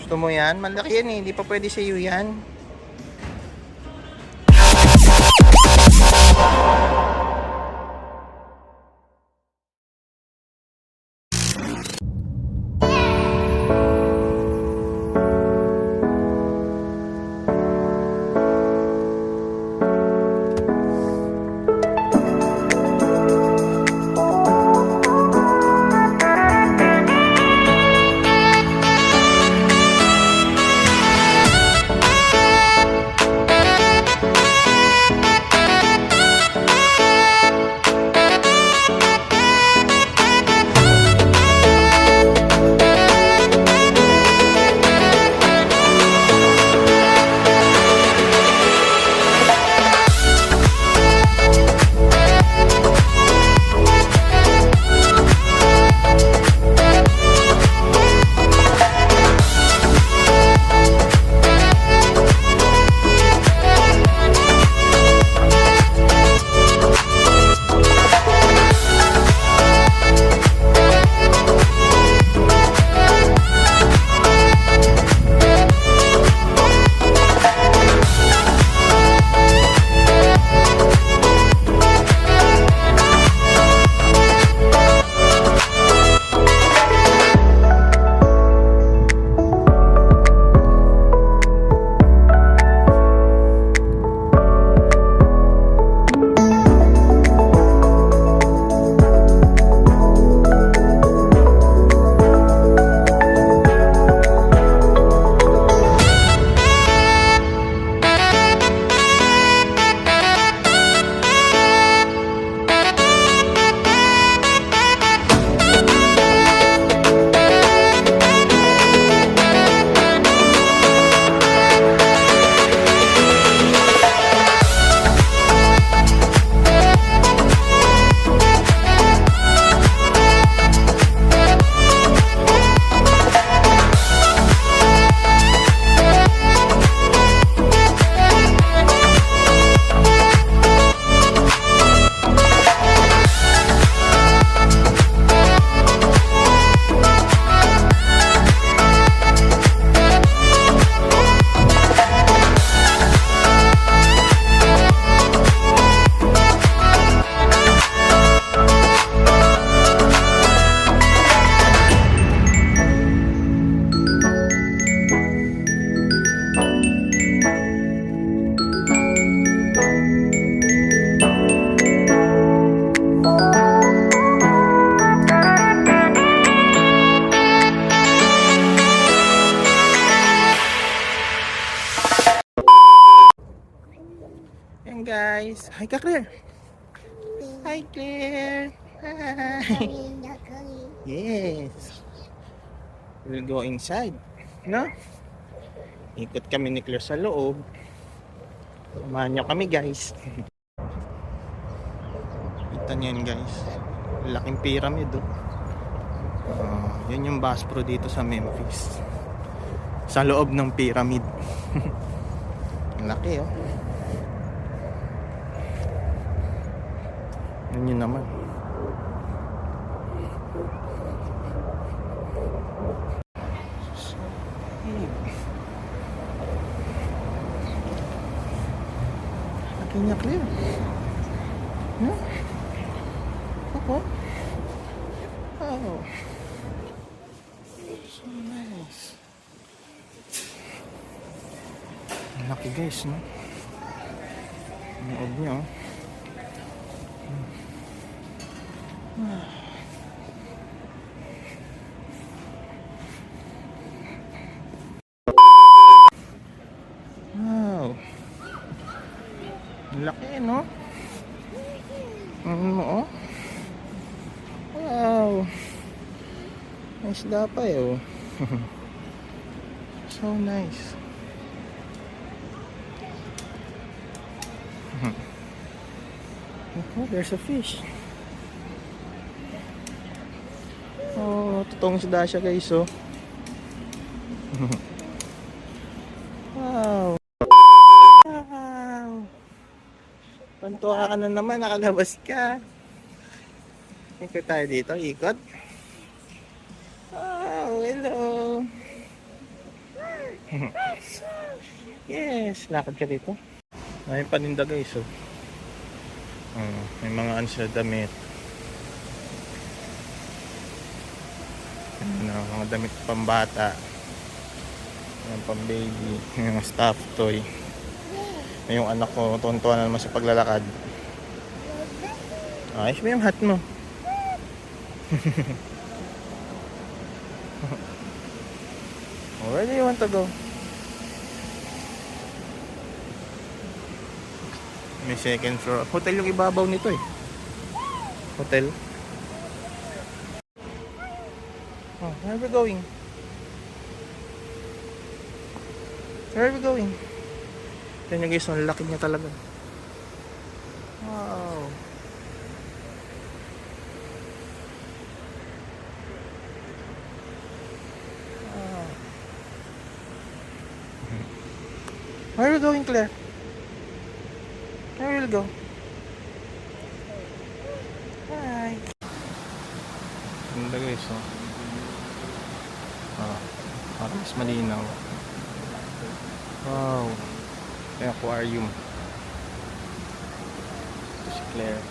Gusto mo yan? Malaki yan eh. Hindi pa pwede sa iyo yan. Yan guys. Hi ka, Claire. Hi, Claire. Hi. Yes. We'll go inside. No? Ikot kami ni Claire sa loob. Samahan nyo kami guys. Kita nyo yan guys. Laking pyramid oh. Yan yung Baspro dito sa Memphis. Sa loob ng pyramid. Laki oh. Yan yun naman. Laki niya, Claire. Yeah. Ako. Oh. So nice. Laki guys, no? Ang loob niya, oh. Wow. Laki, no? Oh. Wow. Nice dapay, oh. So nice. Oh, there's a fish. Oh, totoong isda siya guys, oh. Wow. Wow. Pantuwa ka na naman, nakalabas ka. Ikot tayo dito, ikot. Wow, hello. Yes, lakad ka dito. May paninda guys, oh. May mga ano sila damit. Ano, mga damit pambata. Yung pang baby, yung stuffed toy. Yung anak ko, tuwan-tuwa na naman sa paglalakad. Ayos ba yung hat mo? Where do you want to go? May second floor. Hotel yung ibabaw nito eh. Hotel. Oh, where are we going? Where are we going? Tignan nyo guys, ang laki niya talaga. Wow. Wow. Where are we going, Claire? Where will go? Hi. Ganda guys, oh. Parang mas malinaw. Wow. May aquarium. Ito si Claire.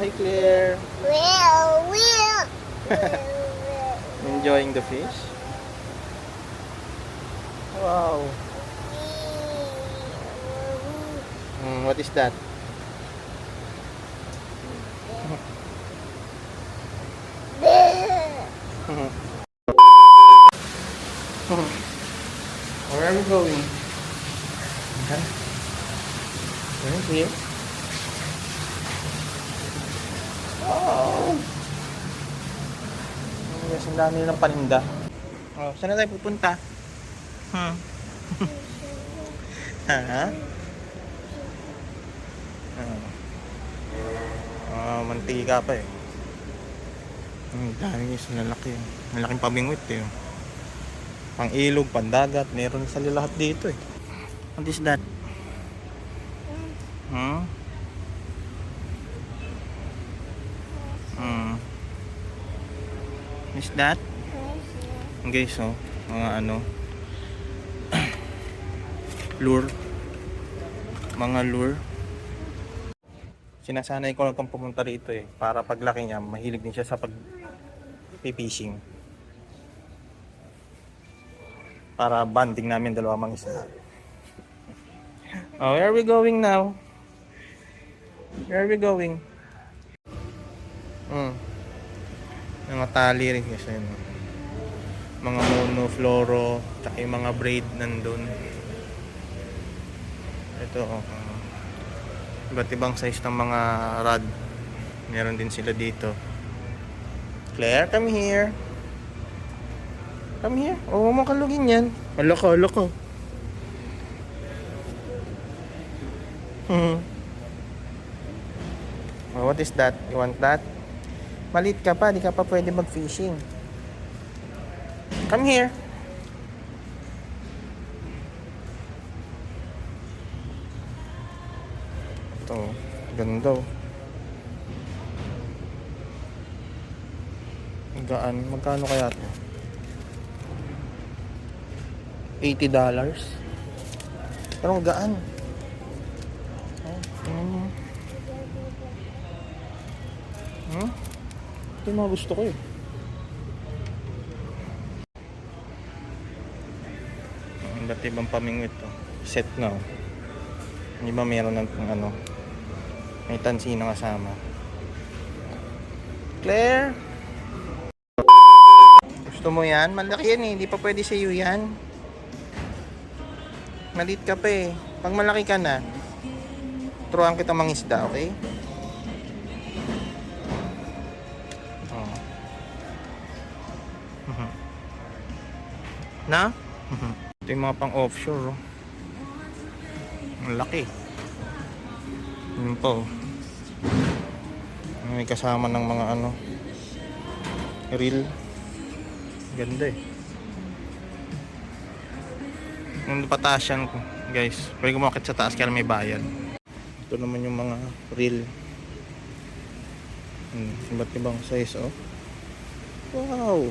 Hi, Claire. Enjoying the fish? Wow. What is that? Where are we going? Right here. Oh! Yes, ang dami ng paninda. Oh, saan na tayo pupunta? Ha? Mantika pa eh. Ang dami guys, lalaki. Malaking pabingwit eh. Pang ilog, pandagat, meron sa lahat dito eh. What is that? Is that? Guys, oh, mga ano lure. Mga lure. Sinasanay ko lang itong pumunta rito eh, para paglaki niya, mahilig din siya sa pag-fishing. Para bonding namin dalawa mga isda. Oh, where are we going now? Where are we going? Mga tali rin kasi yun. Mga mono, floro, tsaka yung mga braid nandun. Ito, iba't ibang size ng mga rod. Meron din sila dito. Claire, come here. Come here. Oh, huwag mo kalugin yan. Aloko. Oh, what is that? You want that? Malit ka pa, di ka pa pwede mag-fishing. Come here. Ito, ganda. Gaan, magkano kaya ito? $80. Pero gaan. Ito yung mga gusto ko eh. Ang ba't ibang pamingwit to. Set na oh. Hindi ba meron ng ano, may tansi na kasama. Claire, gusto mo yan? Malaki yan eh, hindi pa pwede sa iyo yan. Malit ka pa eh. Pag malaki ka na, turuan kita mangisda, okay? Na? Ito yung mga pang offshore oh. Ang laki. Yun po. May kasama ng mga ano reel. Ganda eh. Yung patasyan ko guys, pwede kumakit sa taas kaya may bayad. Ito naman yung mga reel. Iba't ibang size oh. Wow.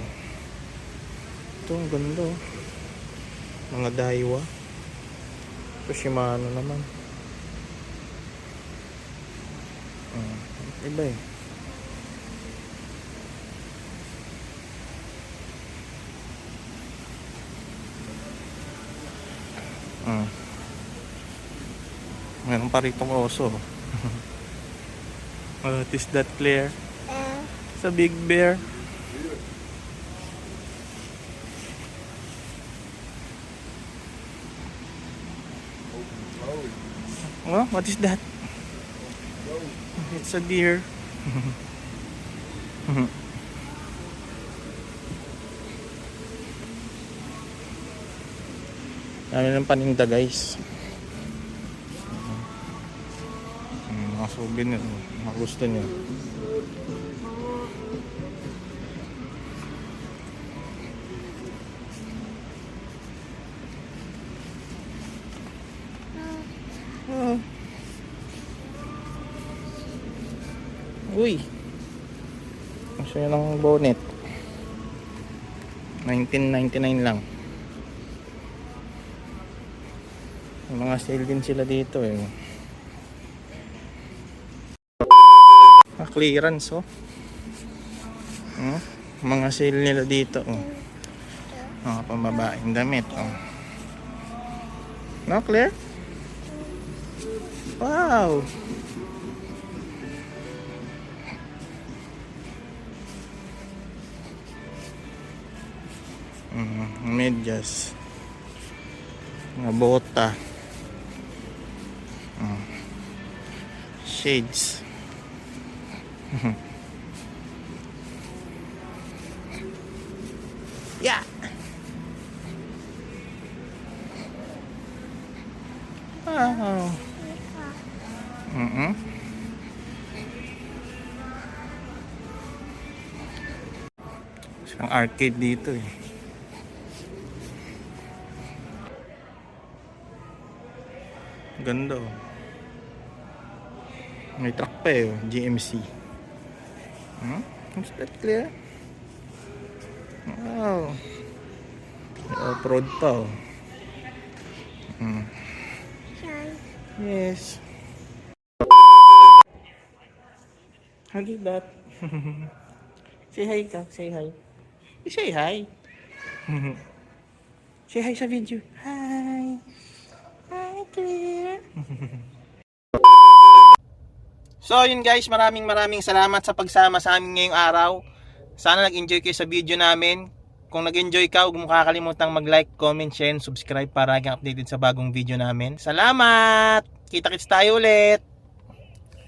Ito ang ganda oh. Mga Daiwa. Ito Shimano naman. Iba eh. Meron pa rito ng oso. What is that, Claire? It's a big bear. Oh, what is that? It's a deer. Dami ng paninda, guys. Mga souvenir, mga gusto nyo. Uy, gusto nyo ng bonnet. 1999 lang. May mga sale din sila dito eh. Clearance oh. Mga sale nila dito oh. Mga pambabaeng damit oh. No, Claire? Wow. Medyas. Mga bota. Shades. Yeah. Wow. Isang arcade dito eh. Ganda oh. May truck pa eh, GMC. What's that, Claire? Wow. Off-road pa oh. Yes. How did that? Say hi ka, say hi. Say hi. Say hi sa video. Hi. Hi, Claire. So yun guys, maraming salamat sa pagsama sa amin ngayong araw. Sana nag-enjoy kayo sa video namin. Kung nag-enjoy ka, huwag mo kakalimutan mag-like, comment, share, and subscribe para laging updated sa bagong video namin. Salamat! Kita-kits tayo ulit!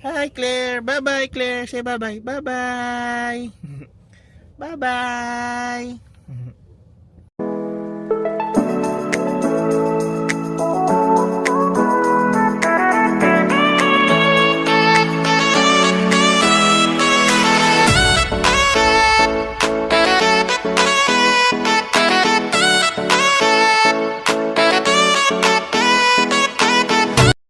Hi Claire! Bye-bye Claire! Say bye-bye! Bye-bye! Bye-bye!